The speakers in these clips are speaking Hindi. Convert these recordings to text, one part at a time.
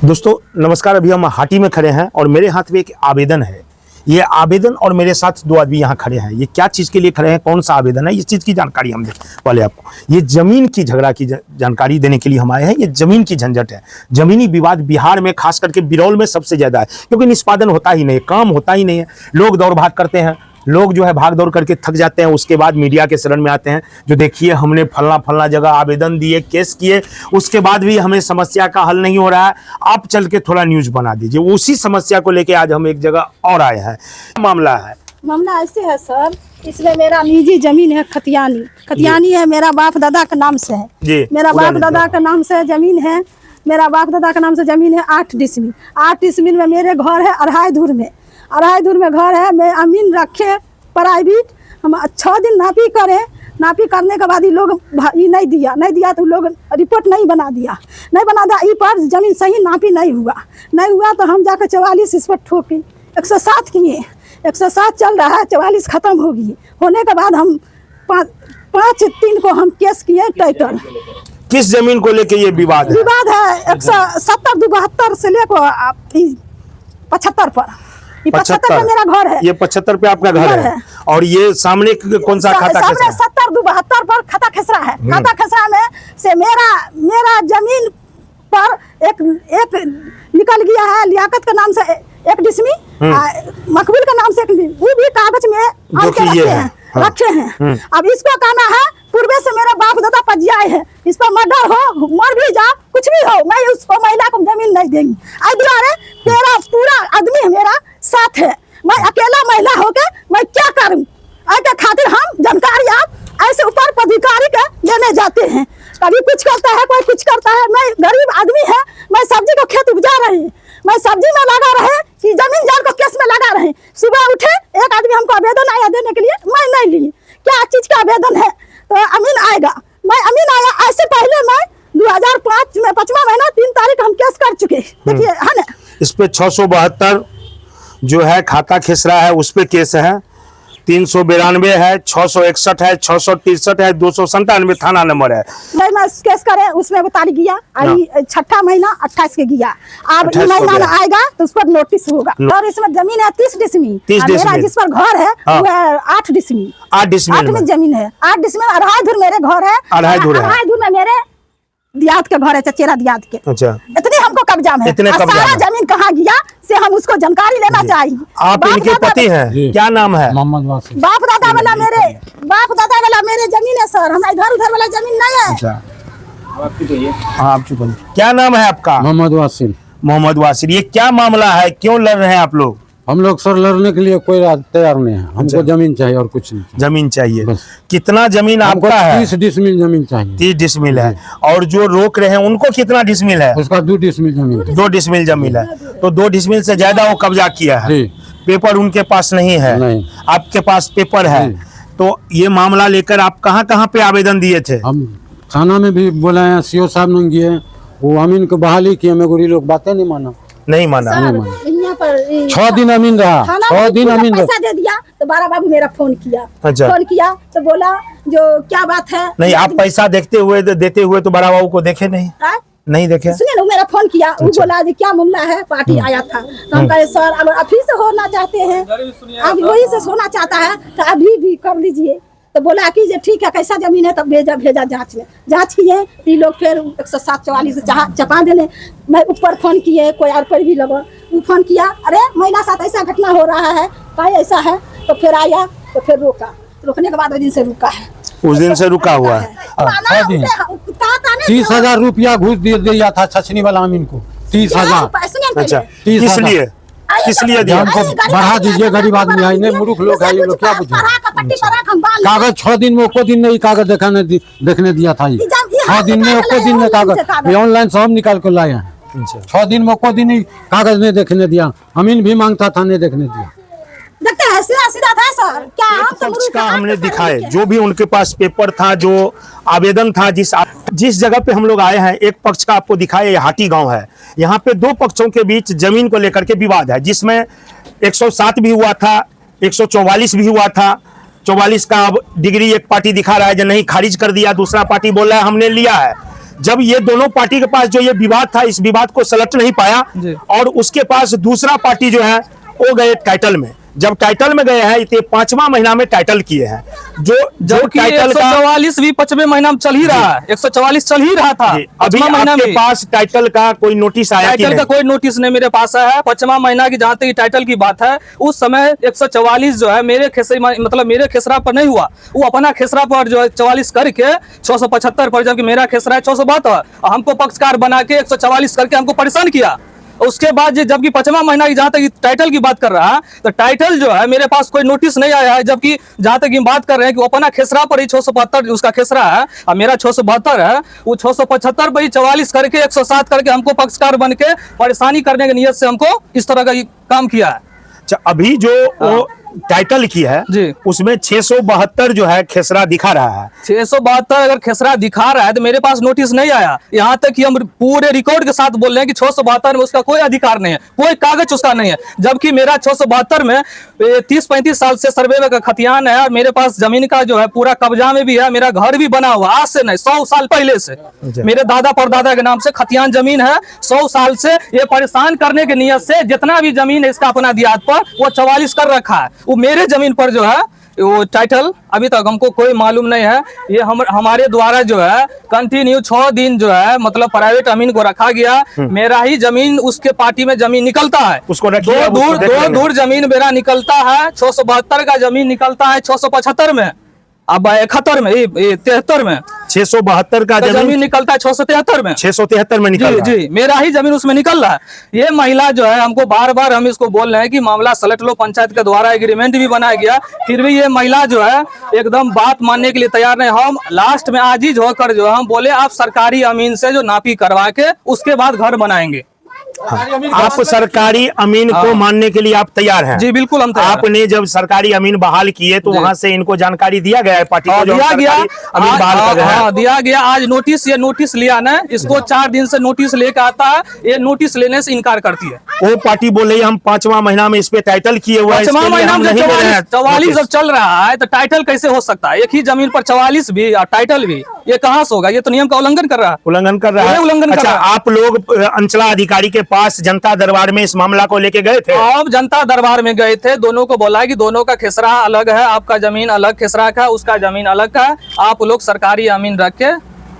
दोस्तों नमस्कार। अभी हम हाटी में खड़े हैं और मेरे हाथ में एक आवेदन है। ये आवेदन और मेरे साथ दो आदमी यहाँ खड़े हैं। ये क्या चीज़ के लिए खड़े हैं, कौन सा आवेदन है, इस चीज़ की जानकारी हम दें पहले आपको। ये ज़मीन की झगड़ा की जानकारी देने के लिए हम आए हैं। ये ज़मीन की झंझट है। ज़मीनी विवाद बिहार में खास करके बिरौल में सबसे ज़्यादा है, क्योंकि निष्पादन होता ही नहीं, काम होता ही नहीं है। लोग दौड़ भाग करते हैं, लोग जो है भाग दौड़ करके थक जाते हैं, उसके बाद मीडिया के शरण में आते हैं, जो देखिए हमने फलना जगह आवेदन दिए, केस किए, उसके बाद भी हमें समस्या का हल नहीं हो रहा है। आप चल के थोड़ा न्यूज़ बना दीजिए। उसी समस्या को लेके आज हम एक जगह और आए हैं। मामला ऐसे है सर, इसमें मेरा निजी जमीन है, खतियानी है, मेरा बाप दादा के नाम से है जी। मेरा बाप दादा के नाम से जमीन है, मेरा बाप दादा के नाम से जमीन है 8 डिसमिल। 8 डिसमिल में मेरे घर है अढ़ाई धूर में घर है। मैं अमीन रखे प्राइवेट, हम 6 दिन नापी करे, नापी करने के बाद ही लोग ये नहीं दिया तो लोग रिपोर्ट नहीं बना दिया ई पर जमीन सही नापी नहीं हुआ तो हम जाकर 44 इस पर ठोके, 107 किए, 107 चल रहा है, 44 खत्म होने के बाद हम 5-3 को हम केस किए टाइटल। किस जमीन को लेके ये विवाद है? 170-72 से लेकर 75 पर। 75 पे मेरा घर है। ये 75 पे आपका घर है। और ये सामने कौन सा खाता खसरा? 70-72 पर खाता खसरा है। खाता खसरा में से मेरा जमीन पर एक निकल गया है लियाकत के नाम से 1 डिसमी, मकबूल के नाम से 1 डिसमी, वो भी कागज में रखे हैं। अब इसको कहना है पूर्वे से मेरा बाप दादा पजियाए है, इस पर मर्डर हो, मर भी जा, कुछ भी हो, मैं उसको महिला को जमीन नहीं देंगी। तेरा पूरा आदमी मेरा साथ है, मैं अकेला महिला होके मैं क्या करूं? ऐसे खातिर हम जानकारी आप ऐसे ऊपर पदाधिकारी के लेने जाते हैं। कभी कुछ करता है, कोई कुछ करता है। मैं गरीब आदमी है, मैं सब्जी को खेत उपजा रही, मैं सब्जी में लगा रहे कि जमीन जान को केस में लगा रहे। सुबह उठे, एक आदमी हमको आवेदन आया देने के लिए, मैं नहीं ली। क्या चीज का आवेदन है? तो अमीन आएगा, मैं अमीन आया। ऐसे पहले मैं 2005 में 5वां महीना 3 तारीख हम केस कर चुके, देखिए है ना। इस पे 672 जो है खाता खिसरा है, उस पे केस है। 392 है, 661 है, 663 है, 297 थाना नंबर है। मैं केस करे, उसमें वो तारीख गया, 6ठा महीना 28 के गया। अब महीना आएगा तो उस पर नोटिस होगा। और इसमें जमीन है 30 डिसमी, मेरा जिस पर घर है वो है 8 डिसमी। 8 में जमीन है, 8 डिसमी। अढ़ाई धूर मेरे घर है, अढ़ाई धूर में मेरे दियाद के घर है, चचेरा दियाद के। अच्छा, इतने हमको कब्जा में है। सारा जमीन कहाँ गया से हम उसको जानकारी लेना चाहिए। आप इनके पति हैं, क्या नाम है? मोहम्मद वासिम। बाप दादा वाला मेरे जमीन है सर, हमारे इधर उधर वाला जमीन नहीं है। अच्छा, आप चुप हो। क्या नाम है आपका? मोहम्मद वासिम। मोहम्मद वासिम। ये क्या मामला है, क्यों लड़ रहे हैं आप लोग? हम लोग सर लड़ने के लिए कोई तैयार नहीं है, हमको जमीन चाहिए और कुछ नहीं। जमीन चाहिए। कितना जमीन आपका है? 30 डिसमिल जमीन चाहिए। 30 डिसमिल है। और जो रोक रहे हैं उनको कितना डिसमिल है? उसका 2 डिसमिल जमीन। 2 डिसमिल जमीन है, तो 2 डिसमिल से ज्यादा वो कब्जा किया है। पेपर उनके पास नहीं है, आपके पास पेपर है। तो ये मामला लेकर आप कहाँ पे आवेदन दिए थे? हम थाना में भी बोला है, सीओ साहब ने किए, वो अमीन को बहाली किए, मेरे लोग बातें नहीं माना। 6 दिन अमीन रहा, 6 दिन अमीन पैसा दे दिया तो बारा बाबू मेरा फोन किया। अच्छा। फोन किया तो बोला जो क्या बात है। नहीं, आप पैसा देते हुए तो बड़ा बाबू को देखे नहीं देखे। सुनिए, मेरा फोन किया। वो बोला जी क्या मामला है, पार्टी आया था। तो हम कहे सर अब अभी से होना चाहते हैं, अब वही से होना चाहता है तो अभी भी कर लीजिए। तो बोला कि ठीक है, कैसा जमीन है, तब भेजा जांच किए। ये लोग फिर 107-44 चपा देने। मैं ऊपर फोन किए, कोई और पर भी लगा, वो फोन किया, अरे महिला साथ ऐसा घटना हो रहा है, भाई ऐसा है। तो फिर आया, तो फिर रोकने के बाद उस दिन से रुका है। उस दिन से रुका हुआ है। 30,000 रुपया घूस दिया था छछनी वाला अमीन को, 30,000। अच्छा, किस लिए दिया? हमको बढ़ा दीजिए, गरीब आदमी है, नहीं मूर्ख लोग है, ये लोग क्या बुझे। कागज 6 दिन में एको दिन नहीं कागज देखने दिया था। 6 दिन में एको दिन में कागज, ऑनलाइन सब निकाल कर लाए हैं। 6 दिन में एको दिन ही कागज नहीं देखने दिया। अमीन भी मांगता था, नहीं देखने दिया। सीधा था सर, क्या पक्ष का हमने दिखाए, जो भी उनके पास पेपर था, जो आवेदन था, जिस जगह पे हम लोग आए हैं, एक पक्ष का आपको दिखाए। ये हाटी गांव है, यहाँ पे 2 पक्षों के बीच जमीन को लेकर के विवाद है, जिसमें 107 भी हुआ था, 144 भी हुआ था। 44 का अब डिग्री एक पार्टी दिखा रहा है जो नहीं, खारिज कर दिया। दूसरा पार्टी बोल रहा है हमने लिया है। जब ये दोनों पार्टी के पास जो ये विवाद था, इस विवाद को सलट नहीं पाया और उसके पास दूसरा पार्टी जो है वो गए टाइटल में। जब टाइटल में गए हैं, ये 5वां महीना में टाइटल किए हैं, जो टाइटल का 144 भी 5वें महीना में चल ही रहा है, 144 चल ही रहा था। अभी आपके पास टाइटल का कोई नोटिस आया? टाइटल का कोई नोटिस नहीं मेरे पास आया है। 5वां महीना की जहाँ तक टाइटल की बात है, उस समय 144 जो है मेरे खेसरा पर नहीं हुआ, वो अपना खेसरा पर जो है 44 करके 675 पर, जबकि मेरा खेसरा है 672, हमको पक्षकार बना के 144 करके हमको परेशान किया। उसके बाद जबकि 5वां महीना की जहाँ तक टाइटल की बात कर रहा है, तो टाइटल जो है मेरे पास कोई नोटिस नहीं आया है, जबकि जहाँ तक बात कर रहे हैं कि वो अपना खेसरा पर ही 672 उसका खेसरा है और मेरा 672 है, वो 675 पर ही 44 करके 107 करके हमको पक्षकार बन के परेशानी करने की नियत से हमको इस तरह का काम किया है। अच्छा, अभी जो वो टाइटल की है जी, उसमें 672 जो है खेसरा दिखा रहा है। 672 अगर खेसरा दिखा रहा है तो मेरे पास नोटिस नहीं आया। यहाँ तक कि हम पूरे रिकॉर्ड के साथ बोल रहे हैं कि 672 में उसका कोई अधिकार नहीं है, कोई कागज उसका नहीं है, जबकि मेरा 672 में 30-35 साल से सर्वे का खतियान है। मेरे पास जमीन का जो है पूरा कब्जा में भी है, मेरा घर भी बना हुआ, आज से नहीं 100 साल पहले से मेरे दादा परदादा के नाम से खतियान जमीन है। 100 साल से ये परेशान करने की नियत से जितना भी जमीन है इसका अपना दियाद पर वो 44 कर रखा है। वो मेरे जमीन पर जो है वो टाइटल अभी तक हमको कोई मालूम नहीं है। ये हमारे द्वारा जो है कंटिन्यू 6 दिन जो है मतलब प्राइवेट अमीन को रखा गया। मेरा ही जमीन उसके पार्टी में जमीन निकलता है, उसको दो दूर जमीन मेरा निकलता है। 672 का जमीन निकलता है 675 में, अब 71 में, 73 में 672 का जमीन निकलता है 673 में, 673 में निकल जी, जी मेरा ही जमीन उसमें निकल रहा है। ये महिला जो है हमको बार बार हम इसको बोल रहे हैं कि मामला सलट लो, पंचायत के द्वारा एग्रीमेंट भी बनाया गया, फिर भी ये महिला जो है एकदम बात मानने के लिए तैयार नहीं। हम लास्ट में आजीज होकर जो हम बोले आप सरकारी अमीन से जो नापी करवा के उसके बाद घर बनाएंगे। आप सरकारी अमीन को मानने के लिए आप तैयार हैं? जी बिल्कुल हम तैयार। आपने जब सरकारी अमीन बहाल किए तो वहां से इनको जानकारी दिया गया है पार्टी को? दिया गया, अमीन बहाल कर रहे हैं। दिया गया। आज ये नोटिस लिया ना, इसको 4 दिन से नोटिस लेकर आता है, ये नोटिस लेने से इनकार करती है। वो पार्टी बोल रही है हम 5वां महीना में इस पे टाइटल किए हुए हैं, 5वां महीना में 44 जब चल रहा है तो टाइटल कैसे हो सकता है? एक ही जमीन पर 44 भी और टाइटल भी, ये कहाँ से होगा? ये तो नियम का उल्लंघन कर रहा है, उल्लंघन कर रहा है। अच्छा, आप लोग अंचला अधिकारी के पास जनता दरबार में इस मामला को लेके गए थे? आप जनता दरबार में गए थे, दोनों को बोला कि दोनों का खेसरा अलग है, आपका जमीन अलग खेसरा का, उसका जमीन अलग का, आप लोग सरकारी अमीन रख के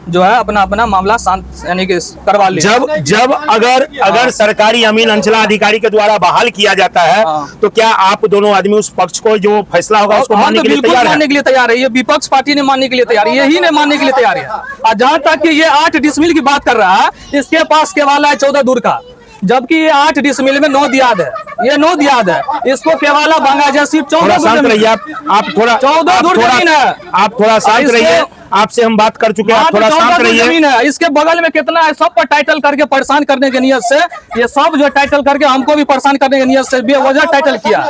जो है अपना अपना मामला शांत यानी कि करवा ले। जब अगर सरकारी अमीन अंचला अधिकारी के द्वारा बहाल किया जाता है तो क्या आप दोनों आदमी उस पक्ष को जो फैसला होगा उसको मानने के लिए तैयार है? मानने के लिए तैयार है। ये विपक्ष पार्टी ने मानने के लिए तैयार है, यही नहीं मानने के लिए तैयार है। और जहाँ तक कि ये 8 डिसमिल की बात कर रहा है, इसके पास केवाला है 14 दूर का, जबकि ये 8 डिसमिल में 9 दियाद है, ये 9 दियाद है, इसको केवाला बांगा जा सिर्फ 14 शांत रहिए। आप थोड़ा 14 दूर जमीन है, आप थोड़ा शांत रहिए। आपसे हम बात कर चुके हैं, आप थोड़ा शांत रहिए। जमीन है, इसके बगल में कितना है, सब पर टाइटल करके परेशान करने की नियत से ये सब जो टाइटल करके हमको भी परेशान करने की नियत से बेवजह टाइटल किया।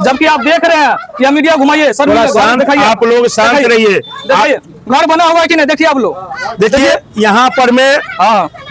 जबकि आप देख रहे हैं कि मीडिया घुमाइए सर, आप लोग शांत रहिए। देखिए घर बना हुआ है कि नहीं, देखिए आप लोग देखिए यहाँ पर में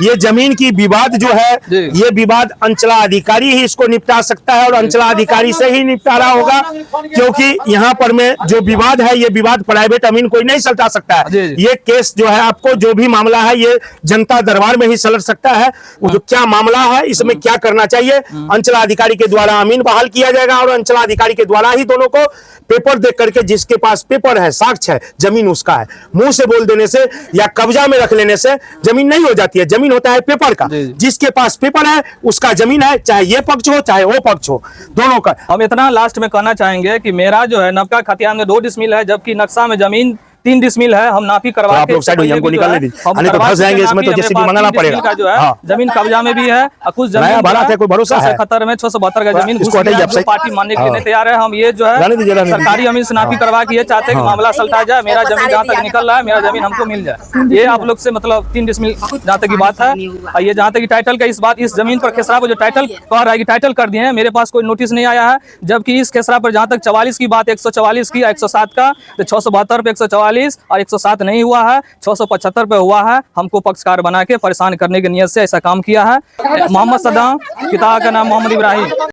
ये जमीन की विवाद जो है, ये विवाद अंचला अधिकारी ही इसको निपटा सकता है और अंचला अधिकारी से ही निपटारा होगा, क्योंकि यहाँ पर में जो विवाद है ये विवाद प्राइवेट अमीन कोई नहीं सलटा सकता है। ये केस जो है आपको जो भी मामला है ये जनता दरबार में ही सलट सकता है। वो जो क्या मामला है इसमें क्या करना चाहिए, अंचला अधिकारी के द्वारा अमीन बहाल किया जाएगा और अंचला अधिकारी के द्वारा ही दोनों को पेपर देख करके, जिसके पास पेपर है, साक्ष्य है, जमीन उसका है, मुंह से बोल देने से या कब्जा में रख लेने से जमीन नहीं हो जाती है। जमीन होता है पेपर का, जिसके पास पेपर है उसका जमीन है, चाहे ये पक्ष हो चाहे वो पक्ष हो, दोनों का। हम इतना लास्ट में कहना चाहेंगे कि मेरा जो है नवका खतियान में 2 डिसमिल है, जबकि नक्शा में जमीन 3 डिसमिल है। हम नापी करवा के आप लोग साइड हमको निकालने दीजिए, नहीं तो फंस जाएंगे इसमें, तो जैसे भी मंगाना पड़ेगा। जो है जमीन कब्जा में भी है और कुछ जमीन बात है, कोई भरोसा है खतर में 672 का जमीन पार्टी मानने के लिए नहीं तैयार है। हम ये जो है सरकारी अमीन से नापी करवा के ये चाहते हैं कि मामला सलटा जाए, मेरा जमीन जहाँ तक निकल रहा है मेरा जमीन हमको मिल जाए। ये आप लोग से मतलब 3 डिसमिल जहाँ तक की बात है। और ये जहाँ तक टाइटल का इस जमीन पर खेसरा पर जो टाइटल कह रहा है कि टाइटल कर दिए हैं, मेरे पास कोई नोटिस नहीं आया है। जबकि इस खेसरा पर जहाँ तक 44 की बात, 144 की 107 का, तो 672 पे 144 और 107 नहीं हुआ है, 675 पे हुआ है। हमको पक्षकार बना के परेशान करने की नियत से ऐसा काम किया है। मोहम्मद सद्दाम, पिता का नाम मोहम्मद इब्राहिम।